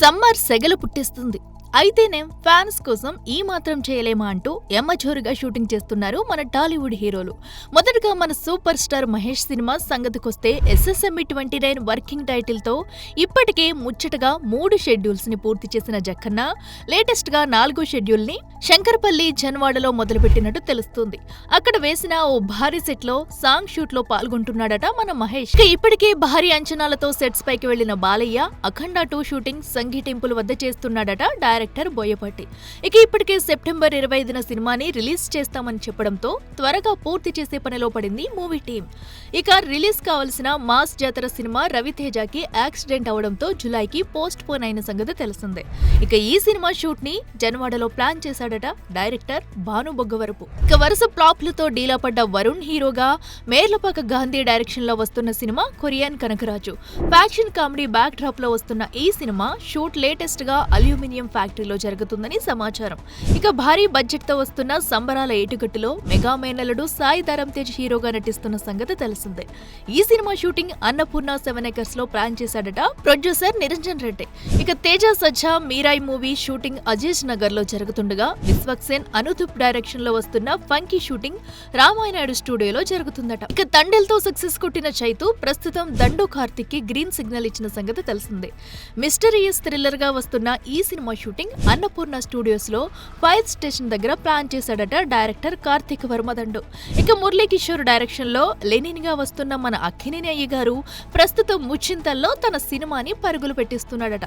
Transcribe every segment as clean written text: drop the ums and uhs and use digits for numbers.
Summer సెగలు పుట్టిస్తుంది. అయితేనేం ఫ్యాన్స్ కోసం ఈ మాత్రం చేయలేమా అంటూ ఎమ్మజోరుగా షూటింగ్ చేస్తున్నారు మన టాలీవుడ్ హీరోలు. మొదటగా మన సూపర్ స్టార్ మహేష్ సినిమా సంగతికొస్తే SSME 29 వర్కింగ్ టైటిల్ తో ఇప్పటికే ముచ్చటగా 3 షెడ్యూల్స్ ని పూర్తి చేసిన జక్కన్న లేటెస్ట్ గా 4వ షెడ్యూల్ ని శంకర్పల్లి జన్వాడలో మొదలుపెట్టినట్టు తెలుస్తుంది. అక్కడ వేసిన ఓ భారీ సెట్ లో సాంగ్ షూట్ లో పాల్గొంటున్నాడట మన మహేష్. ఇప్పటికే భారీ అంచనాలతో సెట్స్ పైకి వెళ్లిన బాలయ్య అఖండ 2 షూటింగ్ సంఘీ టెంపుల్ వద్ద చేస్తున్నాడట డైరెక్టర్ బోయపాటి. ఇప్పటికే సెప్టెంబర్ 25న సినిమాని రిలీజ్ చేస్తామని చెప్పడంతో త్వరగా పూర్తి చేసే పనిలో పడింది మూవీ టీం. రిలీజ్ కావలసిన మాస్ జాతర సినిమా రవితేజకి యాక్సిడెంట్ అవడంతో జులైకి పోస్ట్ పోన్ అయిన సంగతి తెలిసిందే. ఈ సినిమా షూట్ ని జన్వాడలో ప్లాన్ చేశాడట డైరెక్టర్ భాను బొగ్గవరపు. వరుస ఫ్లాప్లతో డీలా పడ్డ వరుణ్ హీరోగా మేర్లపాక గాంధీ డైరెక్షన్ లో వస్తున్న సినిమా Korean Kanakaraju. Faction comedy backdrop లో వస్తున్న ఈ సినిమా షూట్ లేటెస్ట్ గా అల్యూమినియం ఫ్యాక్టరీలో జరుగుతుందని సమాచారం. భారీ బడ్జెట్ తో వస్తున్న సంబరాల ఏటుగట్టులో మెగా మేనల్లుడు సాయి ధరమ్ తేజ్ హీరోగా నటిస్తున్న సంగతి తెలిసిందే. ఈ సినిమా షూటింగ్ అన్నపూర్ణ 7 acres లో ప్లాన్ చేశాడట ప్రొడ్యూసర్ నిరంజన్ రెడ్డి. తేజ సజ్జా మీరాయి మూవీ షూటింగ్ అజీజ్ నగర్ లో జరుగుతుండగా విశ్వక్సేన్ అనుదూప్ డైరెక్షన్ లో వస్తున్న ఫంకీ షూటింగ్ రామాయణాడు స్టూడియోలో జరుగుతుందట. తండెల్తో సక్సెస్ కొట్టిన చైతు ప్రస్తుతం దండు కార్తిక్ కి గ్రీన్ సిగ్నల్ ఇచ్చిన సంగతి తెలిసిందే. మిస్టరియస్ థ్రిల్లర్ గా వస్తున్న ఈ సినిమా షూటింగ్ అన్నపూర్ణ స్టూడియోస్ లో ఫైర్ స్టేషన్ దగ్గర ప్లాన్ చేశాడట డైరెక్టర్ కార్తిక్ వర్మ దండు. మురళీ కిషోర్ డైరెక్షన్ లో లెనిన్ గా వస్తున్న మన అక్కినేని అయ్య గారు ప్రస్తుతం ముచ్చింతల్లో తన సినిమాని పరుగులు పెట్టిస్తున్నాడట.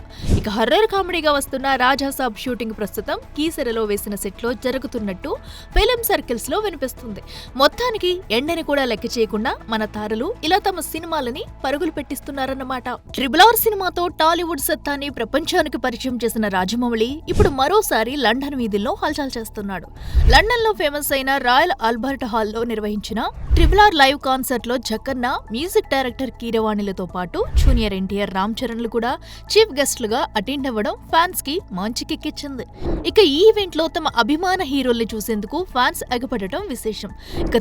హర్రర్ కామెడీగా వస్తున్న రాజాసాబ్ షూటింగ్ ప్రస్తుతం కీసెరలో వేసిన సెట్ లో జరుగుతున్నట్టు ఫిలిం సర్కిల్స్ లో వినిపిస్తుంది. మొత్తానికి ఎండని కూడా లెక్క చేయకుండా మన తారలు ఇలా తమ సినిమాలని పరుగులు పెట్టిస్తున్నారన్నమాట. RRR సినిమాతో టాలీవుడ్ సత్తాని ప్రపంచానికి పరిచయం చేసిన రాజమౌళి ఇప్పుడు మరోసారి లండన్ వీధుల్లో హల్చల్ చేస్తున్నాడు. లండన్ లో ఫేమస్ అయిన రాయల్ ఆల్బర్ట్ హాల్లో నిర్వహించిన RRR లైవ్ కాన్సర్ట్ లో జక్కన్న, మ్యూజిక్ డైరెక్టర్ కీరవాణిలతో పాటు జూనియర్ NTR రామ్ చరణ్లు కూడా చీఫ్ గెస్ట్లుగా అటెండ్ అవ్వడం ఫ్యాన్స్ కి మంచి కిక్కిచ్చింది. ఈ ఈవెంట్ లో తమ అభిమాన హీరోల్ని చూసేందుకు ఫ్యాన్స్ ఎగపడటం విశేషం.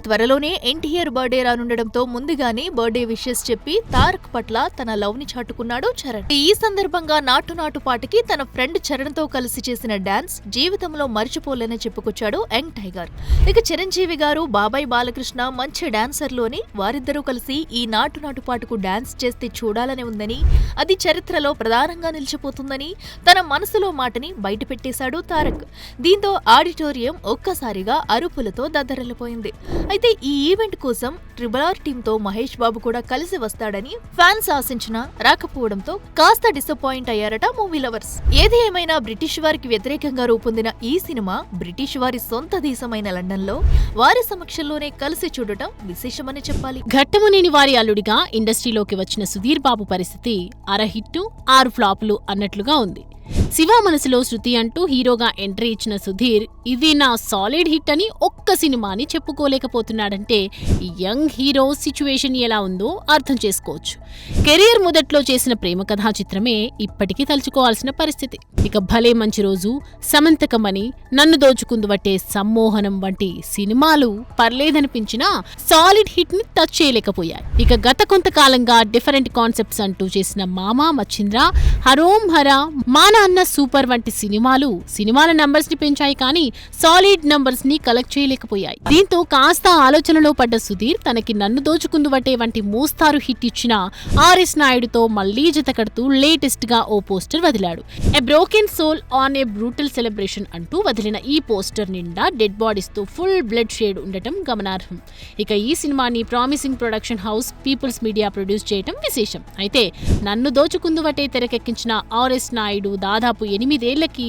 త్వరలోనే NTR బర్త్డే రానుండడంతో ముందుగానే బర్త్డే విషెస్ చెప్పి తారక్ పట్ల తన లవ్ ని చాటుకున్నాడు చరణ్. ఈ సందర్భంగా నాటు నాటు పాటకి తన ఫ్రెండ్ చరణ్ తో కలిసి చేసిన డాన్స్ జీవితంలో మర్చిపోలేని చెప్పుకొచ్చాడు యంగ్ టైగర్. చిరంజీవి గారు, బాబాయ్ బాలకృష్ణ మంచి డాన్సర్లు అని వారిద్దరూ కలిసి ఈ నాటు నాటు పాటకు డాన్స్ చేస్తే చూడాలని ఉందని, అది చరిత్రలో ప్రధానంగా నిలిచిపోతుందని తన మనసులో మాటని బయట పెట్టేశాడు తారక్. దీంతో ఆడిటోరియం ఒక్కసారిగా అరుపులతో దద్దరిల్లిపోయింది. ఈ ఈవెంట్ కోసం RRR టీంతో మహేష్ బాబు కూడా కలిసి వస్తాడని ఫ్యాన్స్ ఆశించినా రాకపోవడంతో కాస్త డిసప్పాయింట్ అయ్యారట మూవీ లవర్స్. ఏది ఏమైనా బ్రిటిష్ వారికి వ్యతిరేకంగా రూపొందిన ఈ సినిమా బ్రిటిష్ వారి సొంత దేశమైన లండన్ లో వారి సమక్షంలోనే కలిసి చూడటం విశేషమని చెప్పాలి. ఘట్టమునేని వారి అల్లుడిగా ఇండస్ట్రీలోకి వచ్చిన సుధీర్ బాబు పరిస్థితి 6 హిట్లు 6 ఫ్లాపులు అన్నట్లుగా ఉంది. శివ మనసులో శృతి అంటూ హీరోగా ఎంట్రీ ఇచ్చిన సుధీర్ ఇది నా సాలిడ్ హిట్ అని ఒక్క సినిమాని చెప్పుకోలేకపోతున్నాడంటే యంగ్ హీరో సిచ్యువేషన్ ఎలా ఉందో అర్థం చేసుకోవచ్చు. కెరీర్ మొదట్లో చేసిన ప్రేమ కథా చిత్రమే ఇప్పటికీ తలుచుకోవాల్సిన పరిస్థితి. భలే మంచి రోజు, సమంతకమని, నన్ను దోచుకుందువట్టే సమ్మోహనం వంటి సినిమాలు పర్లేదనిపించినా సాలిడ్ హిట్ ని టచ్ చేయలేకపోయాయి. గత కొంతకాలంగా డిఫరెంట్ కాన్సెప్ట్స్ అంటూ చేసిన మామా మచ్చింద్ర, హరోం హరా, మానా అన్న సూపర్ వంటి సినిమాల నంబర్స్ ని పెంచాయి కానీ సాలిడ్ నంబర్స్ ని కలెక్ట్ చేయలేకపోయాయి. దీంతో కాస్త ఆలోచనలో పడ్డ సుధీర్ తనకి నన్ను దోచుకుందువట్టే వంటి మోస్తారు హిట్ ఇచ్చిన RS నాయుడుతో మళ్లీ జతకడుతూ లేటెస్ట్ గా ఓ పోస్టర్ వదిలాడు. A broken soul on a brutal celebration అంటూ వదిలిన ఈ పోస్టర్ నిండా డెడ్ బాడీస్ తో ఫుల్ బ్లడ్ షేడ్ ఉండటం గమనార్హం. ఈ సినిమాని promising production house People's media produce చేయటం విశేషం. నన్ను దోచుకుందువట్టే తెరకెక్కించిన RS నాయుడు దాదాపు 8 ఏళ్లకి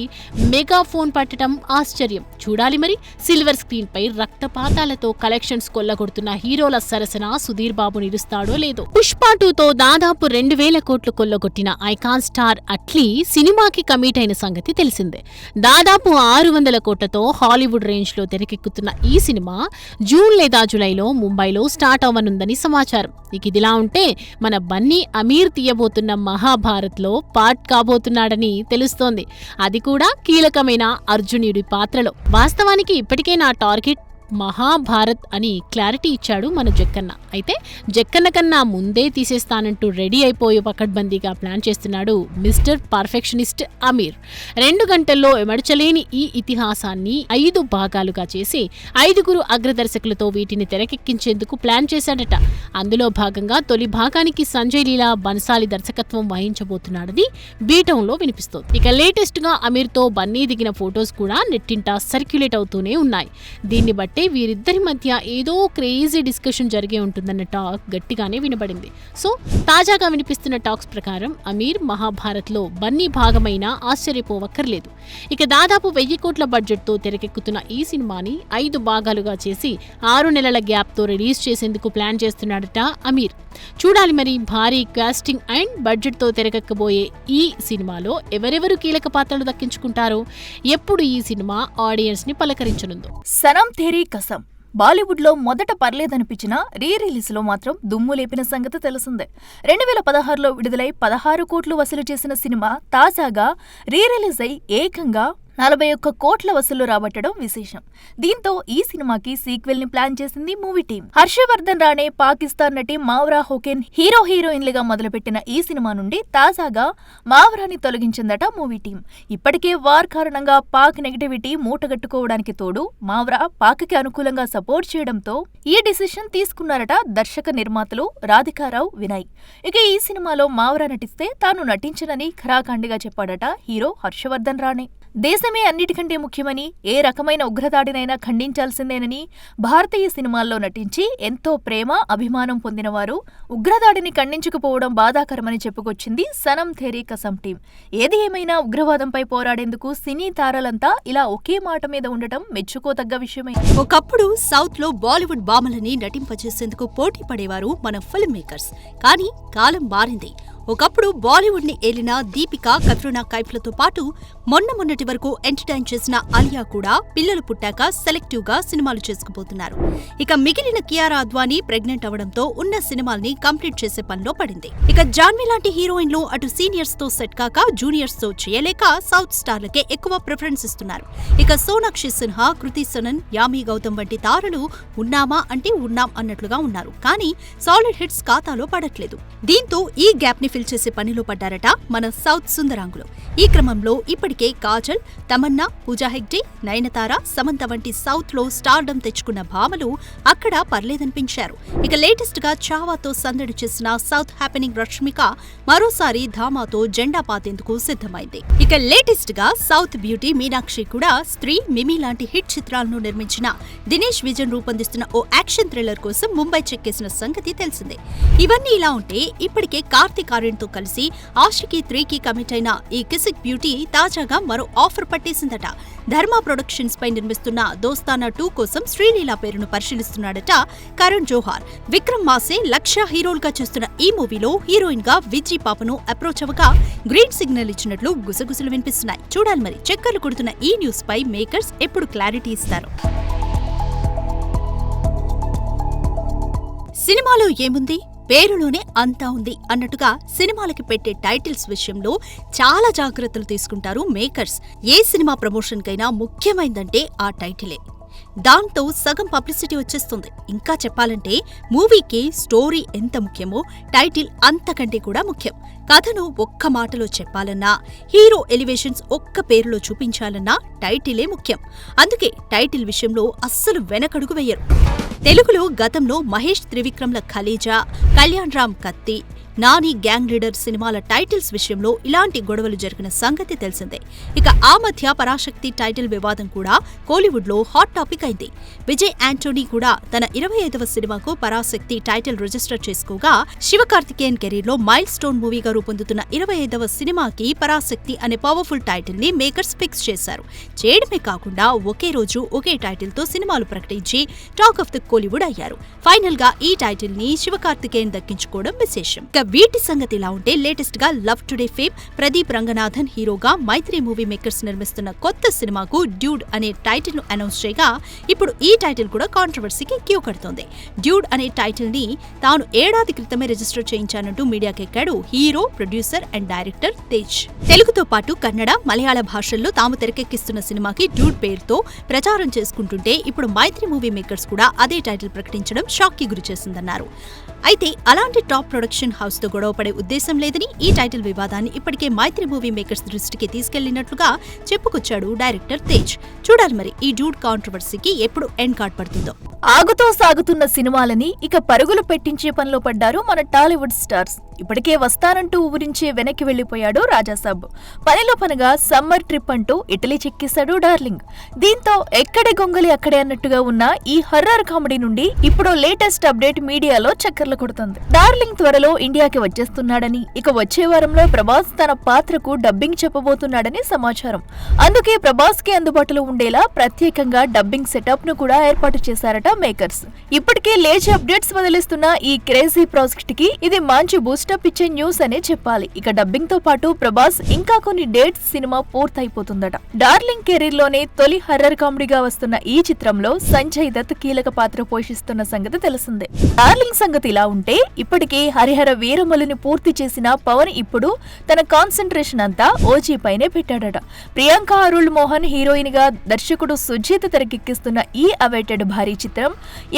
మెగాఫోన్ పట్టడం ఆశ్చర్యం. చూడాలి మరి సిల్వర్ స్క్రీన్ పై రక్తపాతాలతో కలెక్షన్స్ కొల్లగొడుతున్న హీరోల సరసన సుధీర్ బాబు నిలుస్తాడో లేదో. పుష్ప 2తో దాదాపు 2000 కోట్లు కొల్లగొట్టిన ఐకాన్ స్టార్ అట్లీ సినిమాకి కమిట్ అయిన సంగతి తెలిసిందే. దాదాపు 600 కోట్లతో హాలీవుడ్ రేంజ్ లో తెరకెక్కుతున్న ఈ సినిమా జూన్ లేదా జులైలో ముంబైలో స్టార్ట్ అవ్వనుందని సమాచారం. ఇదిలా ఉంటే మన బన్నీ అమీర్ తీయబోతున్న మహాభారత్ లో పార్ట్ కాబోతున్నాడని తెలుస్తోంది. అది కూడా కీలకమైన అర్జునుడి పాత్రలో. వాస్తవానికి ఇప్పటికే నా టార్గెట్ మహాభారత్ అని క్లారిటీ ఇచ్చాడు మన జక్కన్న. అయితే జక్కన్న కన్నా ముందే తీసేస్తానంటూ రెడీ అయిపోయి పకడ్బందీగా ప్లాన్ చేస్తున్నాడు మిస్టర్ పర్ఫెక్షనిస్ట్ అమీర్. 2 గంటల్లో ఎమడచలేని ఈ ఇతిహాసాన్ని 5 భాగాలుగా చేసి 5గురు అగ్రదర్శకులతో వీటిని తెరకెక్కించేందుకు ప్లాన్ చేశాడట. అందులో భాగంగా తొలి భాగానికి సంజయ్ లీలా బన్సాలి దర్శకత్వం వహించబోతున్నాడని బీటంలో వినిపిస్తోంది. ఇక లేటెస్ట్ గా అమీర్ తో బన్నీ దిగిన ఫొటోస్ కూడా నెట్టింట సర్క్యులేట్ అవుతూనే ఉన్నాయి. దీన్ని బట్టే వీరిద్దరి మధ్య ఏదో క్రేజీ డిస్కషన్ జరిగే ఉంటుందన్న టాక్ గట్టిగానే వినబడింది. సో తాజాగా వినిపిస్తున్న టాక్స్ ప్రకారం అమీర్ మహాభారత్ లో బన్నీ భాగమైన ఆశ్చర్యపోవక్కర్లేదు. ఇక దాదాపు 1000 కోట్ల బడ్జెట్ తో తెరకెక్కుతున్న ఈ సినిమాని 5 భాగాలుగా చేసి 6 నెలల గ్యాప్ తో రిలీజ్ చేసేందుకు ప్లాన్ చేస్తున్నాడట అమీర్. చూడాలి మరి భారీ కాస్టింగ్ అండ్ బడ్జెట్ తో తెరకెక్కబోయే ఈ సినిమాలో ఎవరెవరు కీలక పాత్రలు దక్కించుకుంటారో, ఎప్పుడు ఈ సినిమా ఆడియన్స్ ని పలకరించనుందో. సనమ్ తేరీ కసం బాలీవుడ్ లో మొదట పర్లేదనిపించిన రిలీజ్ లో మాత్రం దుమ్ము లేపిన సంగతి తెలిసిందే. 2016లో విడుదలై 16 కోట్లు వసూలు చేసిన సినిమా తాజాగా రిలీజ్ అయి ఏకంగా 41 కోట్ల వసూలు రాబట్టడం విశేషం. దీంతో ఈ సినిమాకి సీక్వెల్ ని ప్లాన్ చేసింది మూవీ టీం. హర్షవర్ధన్ రాణే, పాకిస్తాన్ నటి మావ్రా హోకెన్ హీరోయిన్లుగా మొదలుపెట్టిన ఈ సినిమా నుండి తాజాగా మావ్రాని తొలగించిందట మూవీ టీం. ఇప్పటికే వార్ కారణంగా పాక్ నెగటివిటీ మూటగట్టుకోవడానికి తోడు మావ్రా పాక్కి అనుకూలంగా సపోర్ట్ చేయడంతో ఈ డిసిషన్ తీసుకున్నారట దర్శక నిర్మాతలు రాధికారావు, వినయ్. ఇక ఈ సినిమాలో మావ్రా నటిస్తే తాను నటించనని ఖరాఖండిగా చెప్పాడట హీరో హర్షవర్ధన్ రాణే. దేశమే అన్నిటికంటే ముఖ్యమని, ఏ రకమైన ఉగ్రదాడినైనా ఖండించాల్సిందేనని, భారతీయ సినిమాల్లో నటించి ఎంతో ప్రేమ, అభిమానం పొందినవారు ఉగ్రదాడిని ఖండించకపోవడం బాధాకరమని చెప్పుకొచ్చింది సనమ్ తేరీ కసం టీం. ఏది ఏమైనా ఉగ్రవాదంపై పోరాడేందుకు సినీ తారలంతా ఇలా ఒకే మాట మీద ఉండటం మెచ్చుకోతగ్గ విషయమే. ఒకప్పుడు సౌత్ లో బాలీవుడ్ భామలని నటింపచేసేందుకు పోటీ పడేవారు మన ఫిల్మ్ మేకర్స్. కానీ కాలం మారింది. ఒకప్పుడు బాలీవుడ్ ని ఏలిన దీపిక, కత్రినా కైఫ్లతో పాటు మొన్నటి వరకు ఎంటర్టైన్ చేసిన అలియా కూడా పిల్లలు పుట్టాక సెలెక్టివ్ గా సినిమాలు చేసుకుపోతున్నారు. ఇక మిగిలిన కియారా అద్వానీ ప్రెగ్నెంట్ అవడంతో ఉన్న సినిమాల్ని కంప్లీట్ చేసే పనిలో పడింది. ఇక జాన్వీ లాంటి హీరోయిన్లు అటు సీనియర్స్ తో సెట్ కాక జూనియర్స్ తో చేయలేక సౌత్ స్టార్లకే ఎక్కువ ప్రిఫరెన్స్ ఇస్తున్నారు. ఇక సోనాక్షి సిన్హా, కృతి సనన్, యామి గౌతమ్ వంటి తారలు ఉన్నామా అంటే ఉన్నాం అన్నట్లుగా ఉన్నారు. కానీ సాలిడ్ హిట్స్ ఖాతాలో పడట్లేదు. దీంతో ఈ గ్యాప్ ని ఫిల్ చేసే పనిలో పడ్డారట మన సౌత్ సుందరాంగులు. ఈ క్రమంలో ఇప్పటికే కాజల్, తమన్నా, పూజా హెగ్డే, నయనతార, సమంత వంటి సౌత్ లో స్టార్డమ్ తెచ్చుకున్న భామలు అక్కడ పర్లేదనిపించారు. ఇక లేటెస్ట్ గా చావాతో సందడి చేసిన సౌత్ హ్యాపెనింగ్ రష్మిక మరోసారి ధామాతో జెండా పాతేందుకు సిద్ధమైంది. ఇక లేటెస్ట్ గా సౌత్ బ్యూటీ మీనాక్షి కూడా స్త్రీ, మిమి లాంటి హిట్ చిత్రాలను నిర్మించిన దినేష్ విజన్ రూపొందిస్తున్న ఓ యాక్షన్ థ్రిల్లర్ కోసం ముంబై చెక్కేసిన సంగతి తెలిసిందే. ఇవన్నీ ఇలా ఉంటే ఇప్పటికే కార్తీక్ తో కలిసి ఆషికీ 3కి కమిట్ అయిన ఈ కిసిక్ బ్యూటీ తాజాగా మరో ఆఫర్ పట్టేసిందట. ధర్మ ప్రొడక్షన్స్ పై నిర్మిస్తున్న దోస్తానా 2 కోసం శ్రీలీలా పేరును పరిశీలిస్తున్నాడట కరణ్ జోహార్. విక్రమ్ మాసే, లక్ష్య హీరోలుగా చేస్తున్న ఈ మూవీలో హీరోయిన్ గా విజీ పాపను అప్రోచ్ అవ్వగా గ్రీన్ సిగ్నల్ ఇచ్చినట్లు గుసగుసలు వినిపిస్తున్నాయి. చూడాలి మరి చక్కర్లు కొడుతున్న ఈ న్యూస్ పై మేకర్స్ ఎప్పుడు క్లారిటీ ఇస్తారు. సినిమాలో ఏముంది, పేరులోనే అంతా ఉంది అన్నట్టుగా సినిమాలకి పెట్టే టైటిల్స్ విషయంలో చాలా జాగ్రత్తలు తీసుకుంటారు మేకర్స్. ఏ సినిమా ప్రమోషన్ కైనా ముఖ్యమైందంటే ఆ టైటిలే. దాంతో సగం పబ్లిసిటీ వచ్చేస్తుంది. ఇంకా చెప్పాలంటే మూవీకి స్టోరీ ఎంత ముఖ్యమో టైటిల్ అంతకంటే కూడా ముఖ్యం. కథను ఒక్క మాటలో చెప్పాలన్నా, హీరో ఎలివేషన్స్ ఒక్క పేరులో చూపించాలన్నా టైటిలే ముఖ్యం. అందుకే టైటిల్ విషయంలో అస్సలు వెనకడుగు వెయ్యరు. తెలుగులో గతంలో మహేష్ త్రివిక్రమ్ల ఖలీజా, కళ్యాణ్ రామ్ కత్తి, నాని గ్యాంగ్ లీడర్ సినిమాల టైటిల్స్ విషయంలో ఇలాంటి గొడవలు జరిగిన సంగతి తెలిసిందే. ఇక ఆ మధ్య పరాశక్తి టైటిల్ వివాదం కూడా కోలీవుడ్ లో హాట్ టాపిక్ అయింది. విజయ్ యాంటోనీ కూడా తన 25వ సినిమాకు పరాశక్తి టైటిల్ రిజిస్టర్ చేసుకోగా, శివకార్తికేయన్ కెరీర్ లో మైల్ స్టోన్ మూవీగా రూపొందుతున్న 25వ సినిమాకి పరాశక్తి అనే పవర్ఫుల్ టైటిల్ ని మేకర్స్ ఫిక్స్ చేశారు. చేయడమే కాకుండా ఒకే రోజు ఒకే టైటిల్ తో సినిమాలు ప్రకటించి టాక్ ఆఫ్ ది కోలీవుడ్ అయ్యారు. ఫైనల్ గా ఈ టైటిల్ ని శివకార్తికేయన్ దక్కించుకోవడం విశేషం. వీటి సంగతి ఇలా ఉంటే లేటెస్ట్ గా love today fame Pradeep Ranganathan హీరోగా మైత్రి మూవీ మేకర్స్ నిర్మిస్తున్న కొత్త సినిమాకు డ్యూడ్ అనే టైటిల్ ను అనౌన్స్ చేయగా ఇప్పుడు ఈ టైటిల్ కూడా కాంట్రవర్సీకి క్యూ కడుతోంది. డ్యూడ్ అనే టైటిల్ ని తాను ఏడాది క్రితమే రిజిస్టర్ చేయించానంటూ మీడియాకెక్కాడు hero, producer and director Tej. తెలుగుతో పాటు కన్నడ, మలయాళ భాషల్లో తాము తెరకెక్కిస్తున్న సినిమాకి డ్యూడ్ పేరుతో ప్రచారం చేసుకుంటుంటే ఇప్పుడు మైత్రి మూవీ మేకర్స్ కూడా అదే టైటిల్ ప్రకటించడం షాక్ కి గురిచేసిందన్నారు. అయితే అలాంటి టాప్ ప్రొడక్షన్ హౌస్ తో గొడవపడే ఉద్దేశం లేదని, ఈ టైటిల్ వివాదాన్ని ఇప్పటికే మైత్రి మూవీ మేకర్స్ దృష్టికి తీసుకెళ్లినట్లుగా చెప్పుకొచ్చాడు డైరెక్టర్ తేజ్. చూడాలి మరి ఈ డ్యూడ్ కాంట్రవర్సీకి ఎప్పుడు ఎండ్ కార్డ్ పడుతుందో. ఆగుతో సాగుతున్న సినిమాలని ఇక పరుగులు పెట్టించే పనిలో పడ్డారు మన టాలీవుడ్ స్టార్స్. ఇప్పటికే వస్తానంటూ ఊరించే వెనక్కి వెళ్లిపోయాడు రాజాసాబ్. పనిలో పనిగా సమ్మర్ ట్రిప్ అంటూ ఇటలీ చెక్కేశాడు డార్లింగ్. దీంతో ఎక్కడే గొంగలి అక్కడే అన్నట్టుగా ఉన్న ఈ హర్రర్ కామెడీ నుండి ఇప్పుడు లేటెస్ట్ అప్డేట్ మీడియాలో చక్కర్లు కొడుతుంది. డార్లింగ్ త్వరలో ఇండియాకి వచ్చేస్తున్నాడని, ఇక వచ్చే వారంలో ప్రభాస్ తన పాత్రకు డబ్బింగ్ చెప్పబోతున్నాడని సమాచారం. అందుకే ప్రభాస్ కి అందుబాటులో ఉండేలా ప్రత్యేకంగా డబ్బింగ్ సెటప్ ను కూడా ఏర్పాటు చేశారట మేకర్స్. ఇప్పటికే లేచి అప్డేట్స్ వదిలిస్తున్న ఈ క్రేజీ ప్రాజెక్ట్ కి ఇది మంచి బూస్టప్ ఇచ్చే న్యూస్ అనే చెప్పాలి. ఇక డబ్బింగ్ తో పాటు ప్రభాస్ ఇంకా కొన్ని డేట్స్ సినిమా పూర్తయిపోతుందట. డార్లింగ్ కెరీర్ లోనే తొలి హర్రర్ కామెడీగా వస్తున్న ఈ చిత్రంలో సంజయ్ దత్ కీలక పాత్ర పోషిస్తున్న సంగతి తెలిసిందే. డార్లింగ్ సంగతి ఇలా ఉంటే ఇప్పటికే హరిహర వీరమలుని పూర్తి చేసిన పవన్ ఇప్పుడు తన కాన్సంట్రేషన్ అంతా ఓజీ పైనే పెట్టాడట. ప్రియాంక అరుళ్ మోహన్ హీరోయిన్ గా దర్శకుడు సుజీత్ తెరకెక్కిస్తున్న ఈ అవైటెడ్ భారీ చిత్రం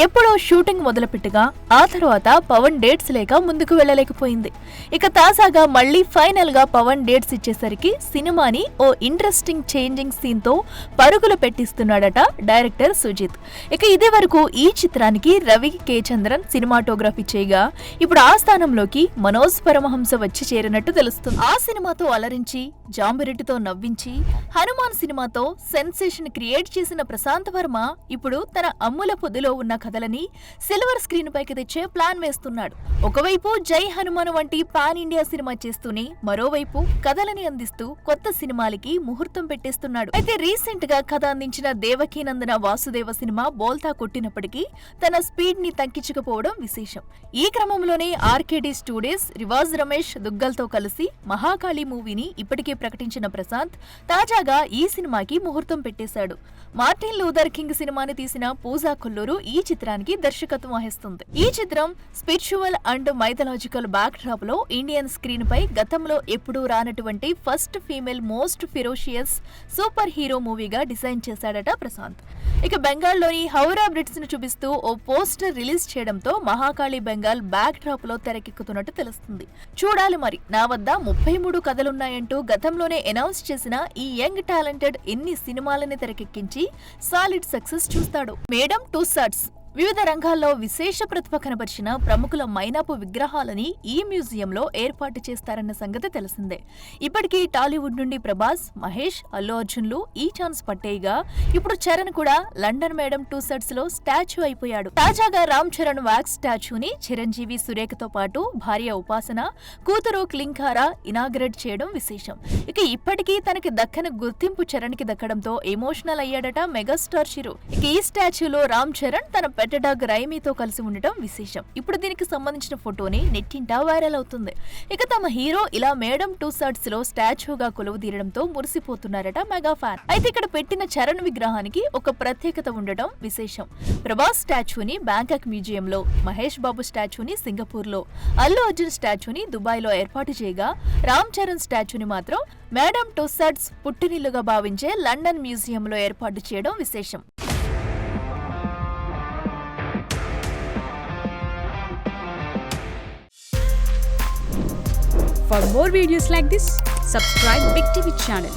ఎప్పుడో షూటింగ్ మొదలుపెట్టగా ఆ తర్వాత పవన్ డేట్స్ లేక ముందుకు వెళ్లలేకపోయింది. ఇక తాజాగా మళ్లీ ఫైనల్ గా పవన్ డేట్స్ ఇచ్చేసరికి సినిమాని ఓ ఇంట్రెస్టింగ్ చేంజింగ్ సీన్ తో పరుగులు పెట్టిస్తున్నాడట డైరెక్టర్ సుజిత్. ఇక ఇదే వరకు ఈ చిత్రానికి రవి కే చంద్రన్ సినిమాటోగ్రఫీ చేయగా ఇప్పుడు ఆ స్థానంలోకి మనోజ్ పరమహంస వచ్చి చేరినట్టు తెలుస్తుంది. ఆ సినిమాతో అలరించి, జాంబిరెడ్డితో నవ్వించి, హనుమాన్ సినిమాతో సెన్సేషన్ క్రియేట్ చేసిన ప్రశాంత్ వర్మ ఇప్పుడు తన అమ్ముల పొదిలో ఉన్న కథలని సిల్వర్ స్క్రీన్ పైకి తెచ్చే ప్లాన్ వేస్తున్నాడు. ఒకవైపు జై హనుమాన్ వంటి పాన్ ఇండియా సినిమా చేస్తూనే మరోవైపు కథలని అందిస్తూ కొత్త సినిమాలకి ముహూర్తం పెట్టేస్తున్నాడు. అయితే రీసెంట్ గా కథ అందించిన దేవకీనందన వాసుదేవ సినిమా బోల్తా కొట్టినప్పటికీ తన స్పీడ్ ని తగ్గించకపోవడం విశేషం. ఈ క్రమంలోనే ఆర్కేడీ స్టూడియోస్ రివాజ్ రమేష్ దుగ్గల్తో కలిసి మహాకాళి మూవీని ఇప్పటికే ప్రకటించిన ప్రశాంత్ తాజాగా ఈ సినిమాకి ముహూర్తం పెట్టేశాడు. మార్టిన్ లూథర్ కింగ్ సినిమాని తీసిన పూజా కొల్లూరు ఈ చిత్రానికి దర్శకత్వం వహిస్తుంది. ఈ చిత్రం spiritual and mythological backdrop లో ఇండియన్ స్క్రీన్ పై గతంలో ఎప్పుడూ రానటువంటి first female most ferocious super hero మూవీగా డిజైన్ చేశాడట ప్రశాంత్. ఇక బెంగాల్లోని హౌరా బ్రిడ్జ్ ను చూపిస్తూ ఓ పోస్టర్ రిలీజ్ చేయడంతో మహాకాళి బెంగాల్ బ్యాక్ డ్రాప్ లో తెరకెక్కుతున్నట్టు తెలుస్తుంది. చూడాలి మరి. నా వద్ద 33 కథలున్నాయంటూ గతంలోనే అనౌన్స్ చేసిన ఈ యంగ్ టాలెంటెడ్ ఎన్ని సినిమాలని తెరకెక్కించి సాలిడ్ సక్సెస్ చూస్తాడు. మేడం టుస్సాడ్స్ వివిధ రంగాల్లో విశేష ప్రతిభ కనబరిచిన ప్రముఖుల మైనాపు విగ్రహాలని ఈ మ్యూజియంలో ఏర్పాటు చేస్తారన్న సంగతి తెలిసిందే. ఇప్పటికీ టాలీవుడ్ నుండి ప్రభాస్, మహేష్, అల్లు అర్జున్లు ఈ ఛాన్స్ పట్టేయగా ఇప్పుడు చరణ్ కూడా లండన్ మేడం టుస్సాడ్స్ లో స్టాచ్యూ అయిపోయాడు. తాజాగా రామ్ చరణ్ వ్యాక్స్ స్టాచ్యూని చిరంజీవి, సురేఖతో పాటు భార్య ఉపాసన, కూతురు క్లింకారా ఇనాగ్రేట్ చేయడం విశేషం. ఇక ఇప్పటికీ తనకి దక్కని గుర్తింపు చరణ్ కి దక్కడంతో ఎమోషనల్ అయ్యాడట మెగాస్టార్ చిరు. ఇక ఈ స్టాచ్యూలో రామ్ చరణ్ తన పెట్టడాగ్ రైమీతో కలిసి ఉండటం విశేషం. ఇప్పుడు దీనికి సంబంధించిన ఫోటోని నెట్టింటా వైరల్ అవుతుంది. ఇక తమ హీరో ఇలా మేడం టుస్సాడ్స్ లో స్టాచ్యూగా కొలువు తీరడంతో మురిసిపోతున్నారట మెగా ఫ్యాన్. అయితే ఇక్కడ పెట్టిన చరణ్ విగ్రహానికి ఒక ప్రత్యేకత ఉండటం విశేషం. ప్రభాస్ స్టాచ్యూని బ్యాంకాక్ మ్యూజియంలో, మహేష్ బాబు స్టాచ్యూని సింగపూర్ లో, అల్లు అర్జున్ స్టాచ్యూని దుబాయ్ లో ఏర్పాటు చేయగా రామ్ చరణ్ స్టాచ్యూని మాత్రం మేడం టుస్సాడ్స్ పుట్టినిల్లుగా భావించే లండన్ మ్యూజియంలో ఏర్పాటు చేయడం విశేషం. For more videos like this, subscribe Big TV channel.